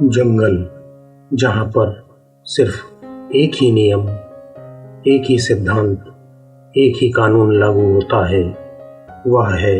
जंगल, जहाँ पर सिर्फ एक ही नियम, एक ही सिद्धांत, एक ही कानून लागू होता है, वह है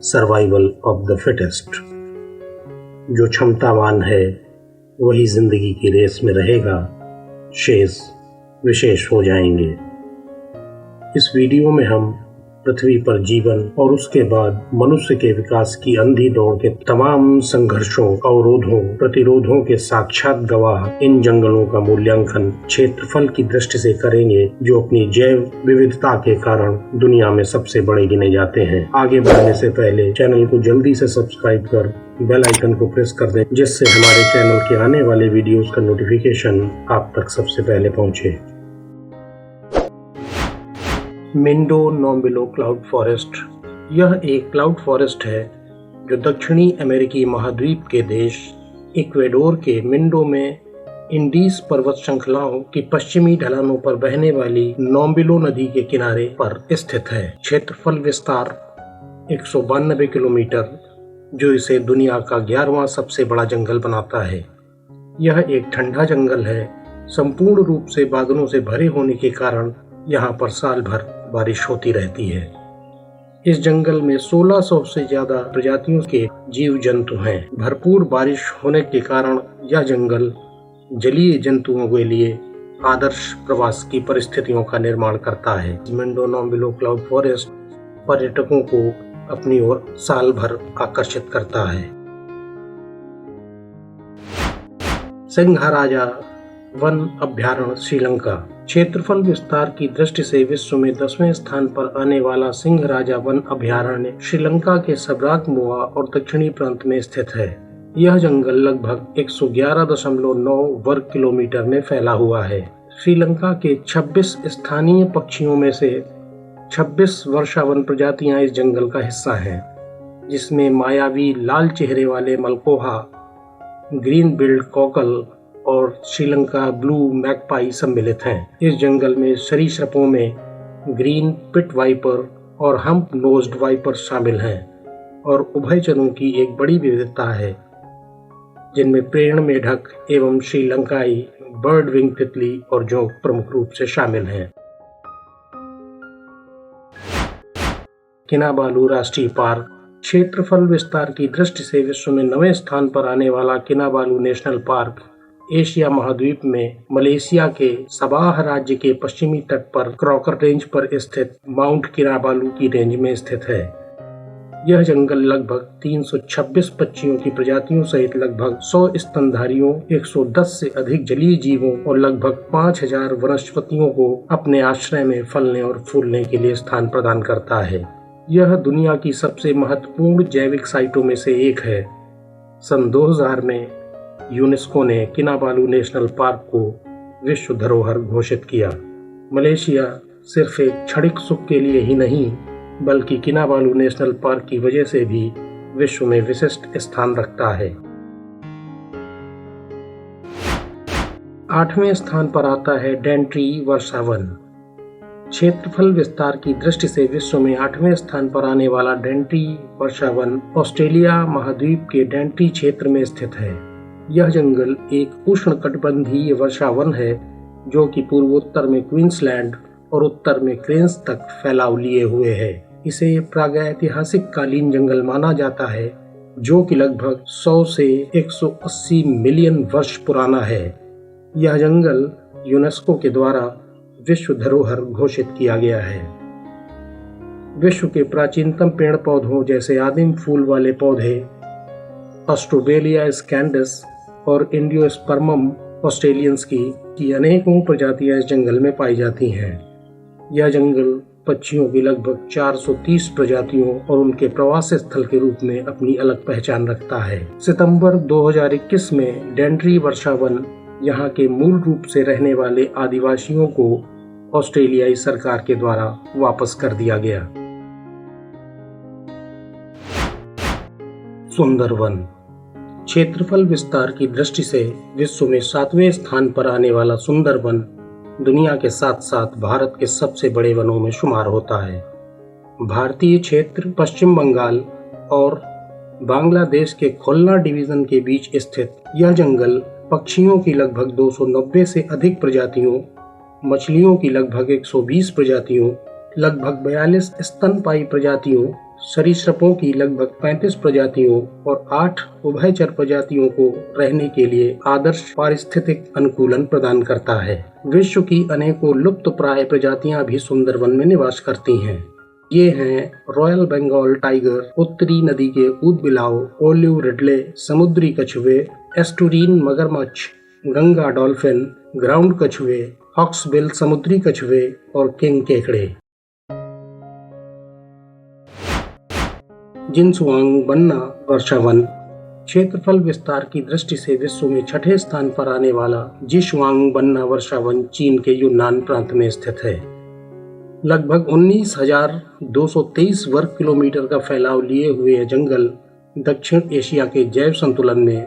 सर्वाइवल ऑफ द फिटेस्ट। जो क्षमतावान है वही जिंदगी की रेस में रहेगा, शेष विशेष हो जाएंगे। इस वीडियो में हम पृथ्वी पर जीवन और उसके बाद मनुष्य के विकास की अंधी दौड़ के तमाम संघर्षों, अवरोधों, प्रतिरोधों के साक्षात गवाह इन जंगलों का मूल्यांकन क्षेत्रफल की दृष्टि से करेंगे, जो अपनी जैव विविधता के कारण दुनिया में सबसे बड़े गिने जाते हैं। आगे बढ़ने से पहले चैनल को जल्दी से सब्सक्राइब कर बेल आइकन को प्रेस कर दें, जिससे हमारे चैनल के आने वाले वीडियोस का नोटिफिकेशन आप तक सबसे पहले पहुंचे। मिंडो नोम्बिलो क्लाउड फॉरेस्ट। यह एक क्लाउड फॉरेस्ट है जो दक्षिणी अमेरिकी महाद्वीप के देश इक्वेडोर के मिंडो में इंडीज पर्वत श्रृंखलाओं की पश्चिमी ढलानों पर बहने वाली नोम्बिलो नदी के किनारे पर स्थित है। क्षेत्रफल विस्तार 192 किलोमीटर, जो इसे दुनिया का 11वां सबसे बड़ा जंगल बनाता है। यह एक ठंडा जंगल है, संपूर्ण रूप से बादलों से भरे होने के कारण यहाँ पर साल भर बारिश होती रहती है। इस जंगल में 1600 से ज्यादा प्रजातियों के जीव जंतु हैं। भरपूर बारिश होने के कारण यह जंगल जलीय जंतुओं के लिए आदर्श प्रवास की परिस्थितियों का निर्माण करता है। मिंडो नोम्बिलो क्लाउड फॉरेस्ट पर्यटकों को अपनी ओर साल भर आकर्षित करता है। सिंघराजा वन अभयारण्य श्रीलंका। क्षेत्रफल विस्तार की दृष्टि से विश्व में 10वें स्थान पर आने वाला सिंघराजा वन अभयारण्य श्रीलंका के सबराकमुआ और दक्षिणी प्रांत में स्थित है। यह जंगल लगभग 111.9 वर्ग किलोमीटर में फैला हुआ है। श्रीलंका के 26 स्थानीय पक्षियों में से 26 वर्षावन प्रजातियां इस जंगल का हिस्सा हैं, जिसमें मायावी लाल चेहरे वाले मलकोहा, ग्रीन बिल्ड कॉकल और श्रीलंका ब्लू मैगपाई सम्मिलित हैं। इस जंगल में सरीसृपों में ग्रीन पिट वाइपर और हम्प नोज्ड वाइपर शामिल हैं और उभयचरों की एक बड़ी विविधता है, जिनमें पेड़ मेढक एवं श्रीलंकाई बर्ड विंग तितली और जोंक प्रमुख रूप से शामिल हैं। किनाबालू राष्ट्रीय पार्क। क्षेत्रफल विस्तार की दृष्टि से विश्व में 9वें स्थान पर आने वाला किनाबालू नेशनल पार्क एशिया महाद्वीप में मलेशिया के सबाह राज्य के पश्चिमी तट पर क्रॉकर रेंज पर स्थित माउंट किनाबालू की रेंज में स्थित है। यह जंगल लगभग 326 पक्षियों की प्रजातियों सहित लगभग 100 स्तनधारियों, 110 से अधिक जलीय जीवों और लगभग 5000 वनस्पतियों को अपने आश्रय में फलने और फूलने के लिए स्थान प्रदान करता है। यह दुनिया की सबसे महत्वपूर्ण जैविक साइटों में से एक है। सन 2000 में यूनेस्को ने किनाबालू नेशनल पार्क को विश्व धरोहर घोषित किया। मलेशिया सिर्फ एक क्षणिक सुख के लिए ही नहीं, बल्कि किनाबालू नेशनल पार्क की वजह से भी विश्व में विशिष्ट स्थान रखता है। 8वें स्थान पर आता है डेंट्री वर्षावन। क्षेत्रफल विस्तार की दृष्टि से विश्व में 8वें स्थान पर आने वाला डेंट्री वर्षावन ऑस्ट्रेलिया महाद्वीप के डेंट्री क्षेत्र में स्थित है। यह जंगल एक उष्णकटिबंधीय वर्षावन है, जो कि पूर्वोत्तर में क्वींसलैंड और उत्तर में क्रेंस तक फैलाव लिए हुए है। इसे प्रागैतिहासिक कालीन जंगल माना जाता है, जो कि लगभग 100 से 180 मिलियन वर्ष पुराना है। यह जंगल यूनेस्को के द्वारा विश्व धरोहर घोषित किया गया है। विश्व के प्राचीनतम पेड़ पौधों जैसे आदिम फूल वाले पौधे ऑस्ट्रोबेलिया स्कैंडस और इंडियोस्पर्मम ऑस्ट्रेलियंस की अनेकों प्रजातियां इस जंगल में पाई जाती हैं। यह जंगल पक्षियों की लगभग 430 प्रजातियों और उनके प्रवास स्थल के रूप में अपनी अलग पहचान रखता है। सितंबर 2021 में डेंट्री वर्षावन यहाँ के मूल रूप से रहने वाले आदिवासियों को ऑस्ट्रेलियाई सरकार के द्वारा वापस कर दिया गया। सुंदरवन। क्षेत्रफल विस्तार की दृष्टि से विश्व में 7वें स्थान पर आने वाला सुंदरवन दुनिया के साथ साथ भारत के सबसे बड़े वनों में शुमार होता है। भारतीय क्षेत्र पश्चिम बंगाल और बांग्लादेश के खुलना डिवीजन के बीच स्थित यह जंगल पक्षियों की लगभग 290 से अधिक प्रजातियों, मछलियों की लगभग 120 प्रजातियों, लगभग 42 स्तनपायी प्रजातियों, सरीसृपों की लगभग 35 प्रजातियों और 8 उभयचर प्रजातियों को रहने के लिए आदर्श पारिस्थितिक अनुकूलन प्रदान करता है। विश्व की अनेकों लुप्तप्राय प्रजातियां भी सुंदरवन में निवास करती हैं। ये हैं रॉयल बंगाल टाइगर, उत्तरी नदी के ऊदबिलाव, ओलिव रिडले, समुद्री कछुए, एस्टुरीन मगरमच्छ, गंगा डॉल्फिन, ग्राउंड कछुए, हॉक्सबिल समुद्री कछुए और किंग केकड़े। जिनसुआंग बन्ना वर्षावन क्षेत्रफल विस्तार की दृष्टि से विश्व में 6ठे स्थान पर आने वाला जिशुआंग बन्ना वर्षावन चीन के यूनान प्रांत में स्थित है। लगभग 19,223 वर्ग किलोमीटर का फैलाव लिए हुए यह जंगल दक्षिण एशिया के जैव संतुलन में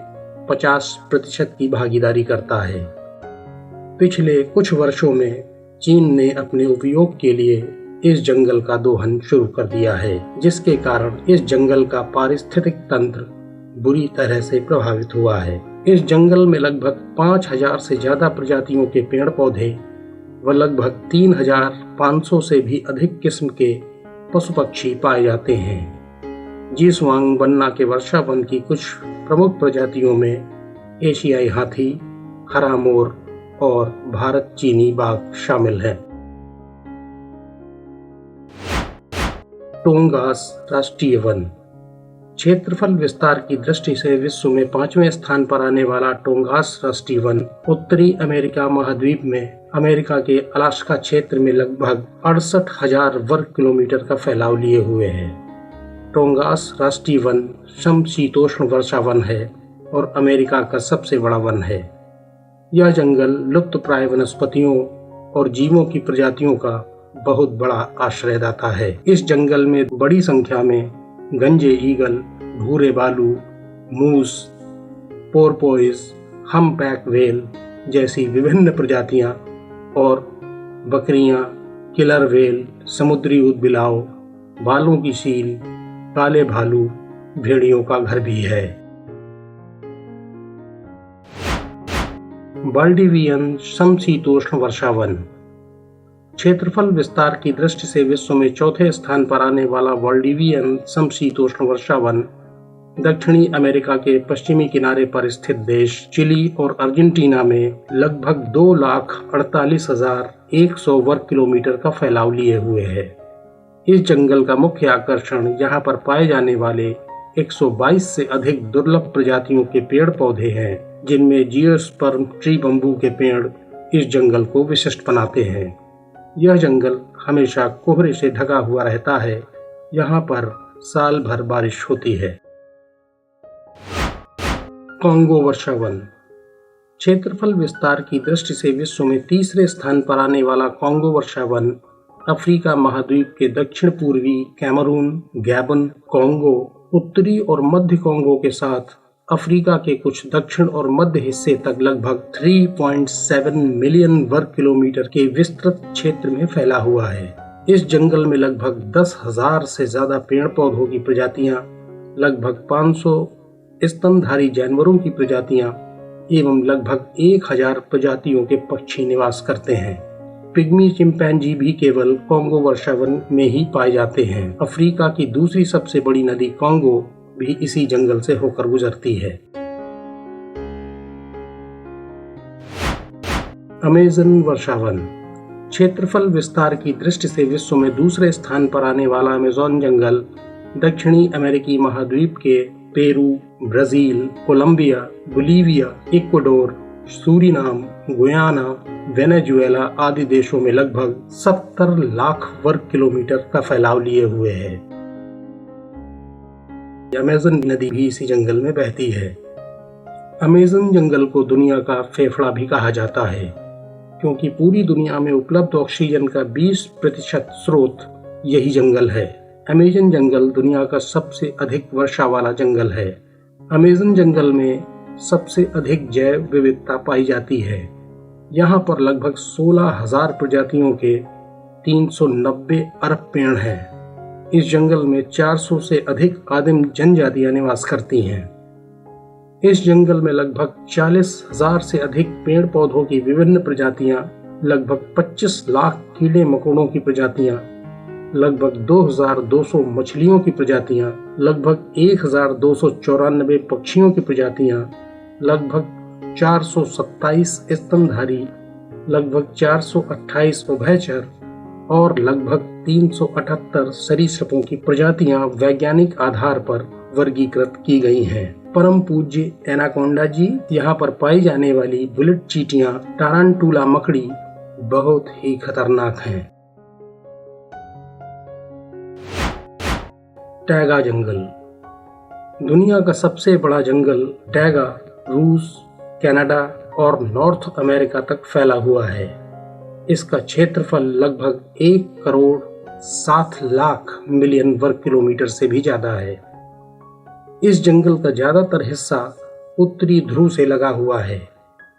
50% की भागीदारी करता है। पिछले कुछ वर्षों में चीन ने अपने उपयोग के लिए इस जंगल का दोहन शुरू कर दिया है, जिसके कारण इस जंगल का पारिस्थितिक तंत्र बुरी तरह से प्रभावित हुआ है। इस जंगल में लगभग 5,000 से ज्यादा प्रजातियों के पेड़ पौधे व लगभग 3,500 से भी अधिक किस्म के पशु पक्षी पाए जाते हैं। जिशुआंग बन्ना के वर्षावन की कुछ प्रमुख प्रजातियों में एशियाई हाथी, हरा मोर और भारत चीनी बाघ शामिल है। टोंगास राष्ट्रीय वन क्षेत्रफल विस्तार की दृष्टि से विश्व में 5वें स्थान पर आने वाला टोंगास राष्ट्रीय वन उत्तरी अमेरिका महाद्वीप में अमेरिका के अलास्का क्षेत्र में लगभग 68,000 वर्ग किलोमीटर का फैलाव लिए हुए है। टोंगास राष्ट्रीय वन समशीतोष्ण वर्षा वन है और अमेरिका का सबसे बड़ा वन है। यह जंगल लुप्तप्राय वनस्पतियों और जीवों की प्रजातियों का बहुत बड़ा आश्रयदाता है। इस जंगल में बड़ी संख्या में गंजे ईगल, भूरे बालू, मूस, पोरपोइज, हम्पबैक व्हेल जैसी विभिन्न प्रजातियां और बकरियां, किलर व्हेल, समुद्री ऊदबिलाव, बालों की सील, काले भालू, भेड़ियों का घर भी है। वाल्डिवियन समशीतोष्ण वर्षावन क्षेत्रफल विस्तार की दृष्टि से विश्व में 4थे स्थान पर आने वाला वाल्डिवियन समशीतोष्ण वर्षावन दक्षिणी अमेरिका के पश्चिमी किनारे पर स्थित देश चिली और अर्जेंटीना में लगभग 2,48,100 वर्ग किलोमीटर का फैलाव लिए हुए है। इस जंगल का मुख्य आकर्षण यहाँ पर पाए जाने वाले 122 से अधिक दुर्लभ प्रजातियों के पेड़ पौधे हैं, जिनमें जियोस्पर्म ट्री बम्बू के पेड़ इस जंगल को विशिष्ट बनाते हैं। यह जंगल हमेशा कोहरे से ढका हुआ रहता है। यहाँ पर साल भर बारिश होती है। कांगो वर्षावन क्षेत्रफल विस्तार की दृष्टि से विश्व में 3रे स्थान पर आने वाला कांगो वर्षावन अफ्रीका महाद्वीप के दक्षिण पूर्वी कैमरून, गैबन, कांगो, उत्तरी और मध्य कांगो के साथ अफ्रीका के कुछ दक्षिण और मध्य हिस्से तक लगभग 3.7 मिलियन वर्ग किलोमीटर के विस्तृत क्षेत्र में फैला हुआ है। इस जंगल में लगभग 10,000 से ज्यादा पेड़ पौधों की प्रजातियां, लगभग 500 स्तनधारी जानवरों की प्रजातियां एवं लगभग 1,000 प्रजातियों के पक्षी निवास करते हैं। पिग्मी चिंपैंजी भी केवल कांगो वर्षावन में ही पाए जाते हैं। अफ्रीका की दूसरी सबसे बड़ी नदी कांगो भी इसी जंगल से होकर गुजरती है। अमेज़न वर्षावन क्षेत्रफल विस्तार की दृष्टि से विश्व में 2रे स्थान पर आने वाला अमेज़न जंगल दक्षिणी अमेरिकी महाद्वीप के Peru, Brazil, Colombia, Bolivia, Ecuador, Suriname, Guyana, Venezuela आदि देशों में लगभग 70 लाख वर्ग किलोमीटर का फैलाव लिए हुए है। अमेज़न नदी भी इसी जंगल में बहती है। अमेज़न जंगल को दुनिया का फेफड़ा भी कहा जाता है, क्योंकि पूरी दुनिया में उपलब्ध ऑक्सीजन का 20% स्रोत यही जंगल है। अमेज़न जंगल दुनिया का सबसे अधिक वर्षा वाला जंगल है। अमेज़न जंगल में सबसे अधिक जैव विविधता पाई जाती है। यहाँ पर लगभग 16,000 प्रजातियों के 390 अरब पेड़ हैं। इस जंगल में 400 से अधिक आदिम जनजातियां निवास करती हैं। इस जंगल में लगभग 40,000 से अधिक पेड़ पौधों की विभिन्न प्रजातियां, लगभग 25 लाख कीड़े मकोड़ों की प्रजातियां, लगभग 2,200 मछलियों की प्रजातियां, लगभग 1,294 पक्षियों की प्रजातियां, लगभग 427 स्तनधारी, लगभग 428 उभयचर और लगभग 378 सरीसृपों की प्रजातियां वैज्ञानिक आधार पर वर्गीकृत की गई हैं। परम पूज्य एनाकोंडा जी, यहाँ पर पाई जाने वाली बुलेट चींटियां, टारंटुला मकड़ी बहुत ही खतरनाक हैं। टैगा जंगल। दुनिया का सबसे बड़ा जंगल टैगा रूस, कनाडा और नॉर्थ अमेरिका तक फैला हुआ है। इसका क्षेत्रफल लगभग 1,07,00,000 वर्ग किलोमीटर से भी ज्यादा है। इस जंगल का ज्यादातर हिस्सा उत्तरी ध्रुव से लगा हुआ है,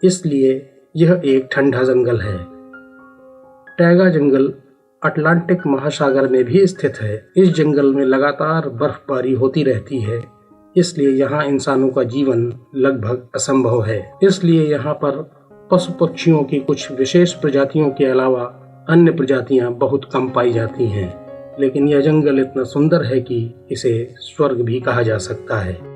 इसलिए यह एक ठंडा जंगल है। टैगा जंगल अटलांटिक महासागर में भी स्थित है। इस जंगल में लगातार बर्फबारी होती रहती है, इसलिए यहाँ इंसानों का जीवन लगभग असंभव है। इसलिए यहाँ पर पशु पक्षियों की कुछ विशेष प्रजातियों के अलावा अन्य प्रजातियां बहुत कम पाई जाती हैं। लेकिन यह जंगल इतना सुंदर है कि इसे स्वर्ग भी कहा जा सकता है।